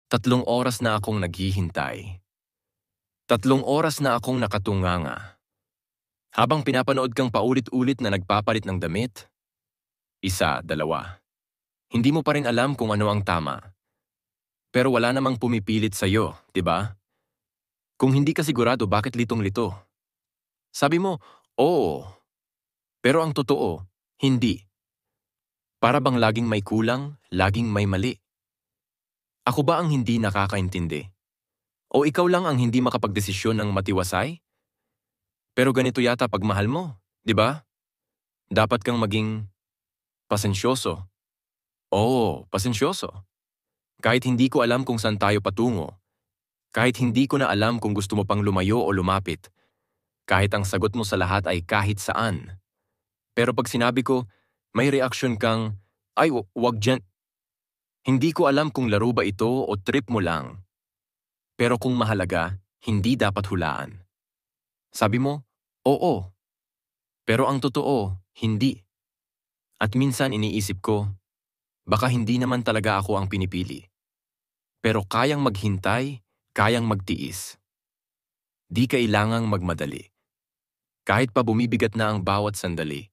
3 oras na akong naghihintay. 3 oras na akong nakatunganga. Habang pinapanood kang paulit-ulit na nagpapalit ng damit, 1, 2. Hindi mo pa rin alam kung ano ang tama. Pero wala namang pumipilit sa'yo, di ba? Kung hindi ka sigurado bakit litong-lito. Sabi mo, oo. Pero ang totoo, hindi. Para bang laging may kulang, laging may mali. Ako ba ang hindi nakakaintindi? O ikaw lang ang hindi makapagdesisyon ng matiwasay? Pero ganito yata pagmahal mo, di ba? Dapat kang maging pasensyoso. Oo, pasensyoso. Kahit hindi ko alam kung saan tayo patungo, kahit hindi ko na alam kung gusto mo pang lumayo o lumapit, kahit ang sagot mo sa lahat ay kahit saan. Pero pag sinabi ko, may reaksyon kang, ay wag dyan. Hindi ko alam kung laro ba ito o trip mo lang. Pero kung mahalaga, hindi dapat hulaan. Sabi mo, oo. Pero ang totoo, hindi. At minsan iniisip ko, baka hindi naman talaga ako ang pinipili. Pero kayang maghintay, kayang magtiis. Di kailangang magmadali. Kahit pa bumibigat na ang bawat sandali.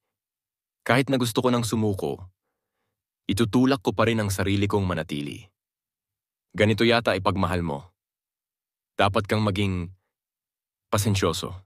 Kahit na gusto ko nang sumuko, itutulak ko pa rin ang sarili kong manatili. Ganito yata ipagmahal mo. Dapat kang maging pasensyoso.